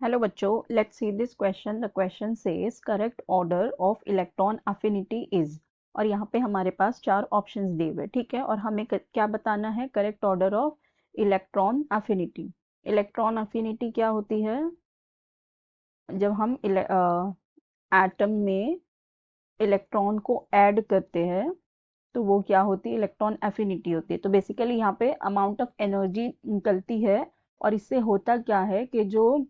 Hello बच्चों, let's see this question. The question says correct order of electron affinity is. और यहाँ पे हमारे पास चार ऑप्शंस दिए हुए, ठीक है। और हमें क्या बताना है? Correct order of electron affinity. Electron affinity क्या होती है? जब हम एटम में इलेक्ट्रॉन को ऐड करते हैं तो वो क्या होती है? इलेक्ट्रॉन एफिनिटी होती है। तो बेसिकली यहाँ पे अमाउंट ऑफ एनर्जी निकलती है। और इससे होता क्या है कि जो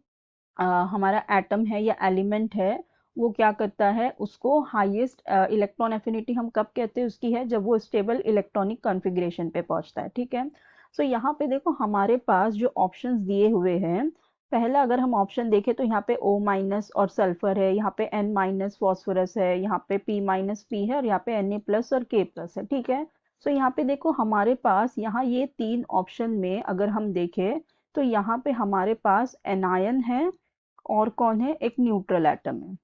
हमारा एटम है या एलिमेंट है वो क्या करता है, उसको हाईएस्ट इलेक्ट्रॉन एफिनिटी हम कब कहते हैं उसकी है, जब वो स्टेबल इलेक्ट्रॉनिक कॉन्फ़िगरेशन पे पहुंचता है, ठीक है। सो यहाँ पे देखो हमारे पास जो ऑप्शंस दिए हुए हैं, पहला अगर हम ऑप्शन देखें तो यहाँ पे O माइनस और सल्फर है, यहाँ पे N माइनस फॉस्फोरस है, यहाँ पे P माइनस P है और यहाँ पे Na प्लस और K प्लस है, ठीक है। सो यहाँ पे देखो हमारे पास यहाँ ये तीन ऑप्शन में अगर हम देखें तो यहाँ पे हमारे पास एनायन है और कौन है? एक न्यूट्रल एटम है।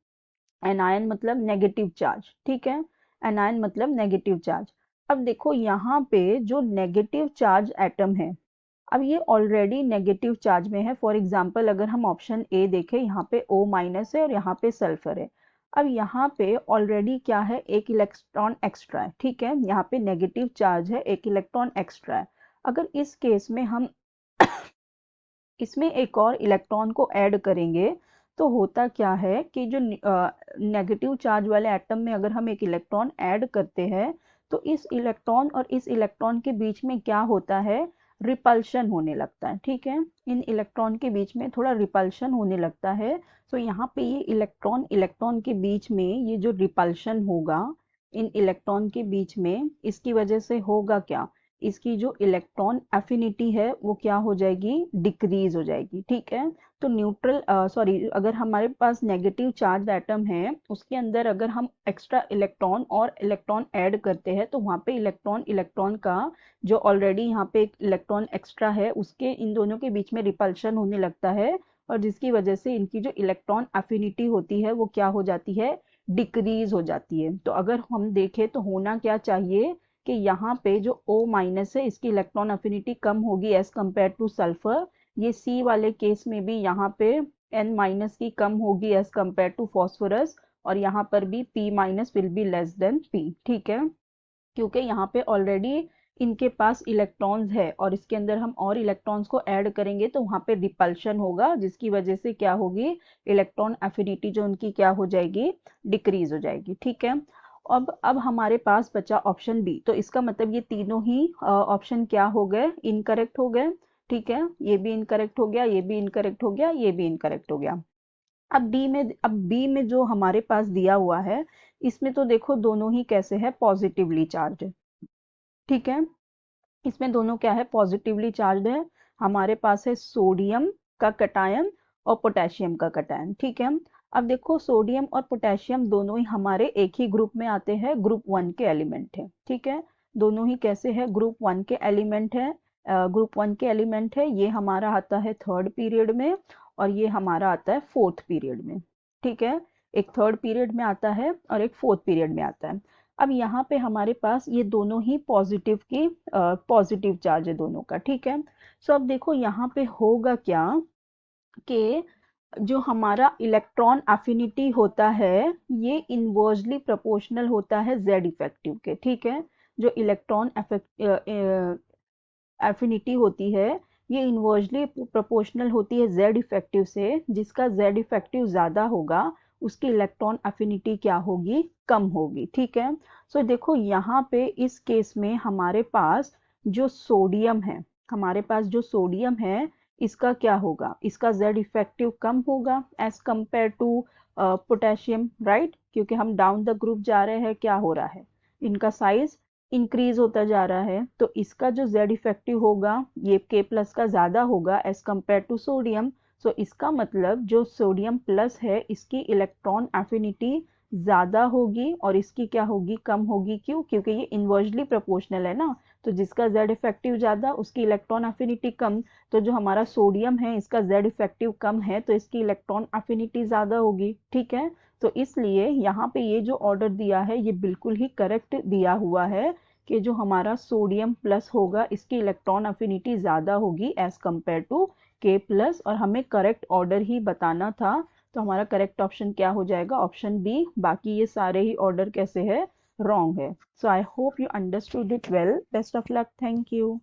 एनायन मतलब नेगेटिव चार्ज, ठीक है। एनायन मतलब नेगेटिव चार्ज। अब देखो यहाँ पे जो नेगेटिव चार्ज एटम है, अब ये ऑलरेडी नेगेटिव चार्ज में है। फॉर एग्जांपल अगर हम ऑप्शन ए देखें, यहाँ पे O माइनस है और यहाँ पे सल्फर है। अब यहाँ पे ऑलरेडी क्या है? एक इलेक्ट्रॉन एक्स्ट्रा है, ठीक है। यहाँ पे नेगेटिव चार्ज है, एक इलेक्ट्रॉन एक्स्ट्रा है। अगर इस केस में हम इसमें एक और इलेक्ट्रॉन को ऐड करेंगे तो होता क्या है कि जो नेगेटिव चार्ज वाले एटम में अगर हम एक इलेक्ट्रॉन ऐड करते हैं तो इस इलेक्ट्रॉन और इस इलेक्ट्रॉन के बीच में क्या होता है? रिपल्शन होने लगता है, ठीक है। इन इलेक्ट्रॉन के बीच में थोड़ा रिपल्शन होने लगता है। तो यहाँ पे ये इलेक्ट्रॉन इलेक्ट्रॉन के बीच में ये जो रिपल्शन होगा इन इलेक्ट्रॉन के बीच में, इसकी वजह से होगा क्या? इसकी जो इलेक्ट्रॉन एफिनिटी है वो क्या हो जाएगी? डिक्रीज हो जाएगी, ठीक है। तो न्यूट्रल सॉरी, अगर हमारे पास नेगेटिव चार्ज एटम है उसके अंदर अगर हम एक्स्ट्रा इलेक्ट्रॉन और इलेक्ट्रॉन ऐड करते हैं तो वहाँ पे इलेक्ट्रॉन इलेक्ट्रॉन का जो ऑलरेडी यहाँ पे एक इलेक्ट्रॉन एक्स्ट्रा है उसके इन दोनों के बीच में रिपल्शन होने लगता है। और जिसकी वजह से इनकी जो इलेक्ट्रॉन एफिनिटी होती है वो क्या हो जाती है? डिक्रीज हो जाती है। तो अगर हम देखें तो होना क्या चाहिए कि यहाँ पे जो O माइनस है इसकी इलेक्ट्रॉन अफिनिटी कम होगी एज कंपेयर टू सल्फर। ये C वाले केस में भी यहाँ पे N माइनस की कम होगी एज कंपेयर टू फॉस्फोरस। और यहाँ पर भी P minus will be less than P, ठीक है। क्योंकि यहाँ पे ऑलरेडी इनके पास इलेक्ट्रॉन्स है और इसके अंदर हम और इलेक्ट्रॉन्स को ऐड करेंगे तो वहाँ पे रिपल्शन होगा, जिसकी वजह से क्या होगी? इलेक्ट्रॉन एफिनिटी जो उनकी क्या हो जाएगी? डिक्रीज हो जाएगी, ठीक है। अब हमारे पास बचा ऑप्शन बी। तो इसका मतलब ये तीनों ही ऑप्शन क्या हो गए? इनकरेक्ट हो गए, ठीक है। ये भी इनकरेक्ट हो गया, ये भी इनकरेक्ट हो गया, ये भी इनकरेक्ट हो गया। अब बी में जो हमारे पास दिया हुआ है इसमें तो देखो दोनों ही कैसे है? पॉजिटिवली चार्ज, ठीक है। इसमें दोनों क्या है? पॉजिटिवली चार्ज है। हमारे पास है सोडियम का कटायन और पोटेशियम का कटायन, ठीक है। अब देखो सोडियम और पोटेशियम दोनों ही हमारे एक ही ग्रुप में आते हैं, ग्रुप वन के एलिमेंट है, ठीक है। दोनों ही कैसे है? ग्रुप वन के एलिमेंट है। ग्रुप वन के एलिमेंट है, ये हमारा आता है थर्ड पीरियड में और ये हमारा आता है फोर्थ पीरियड में, ठीक है। एक थर्ड पीरियड में आता है और एक फोर्थ पीरियड में आता है। अब यहाँ पे हमारे पास ये दोनों ही पॉजिटिव चार्ज है दोनों का, ठीक है। सो अब देखो यहाँ पे होगा क्या कि जो हमारा इलेक्ट्रॉन अफिनिटी होता है ये इन्वर्सली प्रोपोर्शनल होता है जेड इफेक्टिव के, ठीक है। जो इलेक्ट्रॉन एफिनिटी होती है ये इन्वर्सली प्रोपोर्शनल होती है जेड इफेक्टिव से। जिसका जेड इफेक्टिव ज़्यादा होगा उसकी इलेक्ट्रॉन एफिनिटी क्या होगी? कम होगी, ठीक है। सो देखो यहाँ पे इस केस में हमारे पास जो सोडियम है, हमारे पास जो सोडियम है इसका क्या होगा? इसका जेड इफेक्टिव कम होगा as compare to potassium, right. क्योंकि हम डाउन द ग्रुप जा रहे हैं, क्या हो रहा है? इनका साइज इंक्रीज होता जा रहा है। तो इसका जो जेड इफेक्टिव होगा ये K प्लस का ज़्यादा होगा एज कंपेयर टू सोडियम। सो इसका मतलब जो सोडियम प्लस है इसकी इलेक्ट्रॉन एफिनिटी ज़्यादा होगी और इसकी क्या होगी? कम होगी। क्यों? क्योंकि ये इन्वर्सली प्रोपोर्शनल है ना। तो जिसका जेड इफेक्टिव ज़्यादा उसकी इलेक्ट्रॉन एफिनिटी कम। तो जो हमारा सोडियम है इसका जेड इफेक्टिव कम है तो इसकी इलेक्ट्रॉन एफिनिटी ज़्यादा होगी, ठीक है। तो इसलिए यहाँ पे ये जो ऑर्डर दिया है ये बिल्कुल ही करेक्ट दिया हुआ है कि जो हमारा सोडियम प्लस होगा इसकी इलेक्ट्रॉन अफिनिटी ज़्यादा होगी as compare to k plus, और हमें करेक्ट ऑर्डर ही बताना था, तो हमारा करेक्ट ऑप्शन क्या हो जाएगा, ऑप्शन बी। बाकी ये सारे ही ऑर्डर कैसे है, रॉन्ग है। So I hope you understood it well. Best of luck, thank you.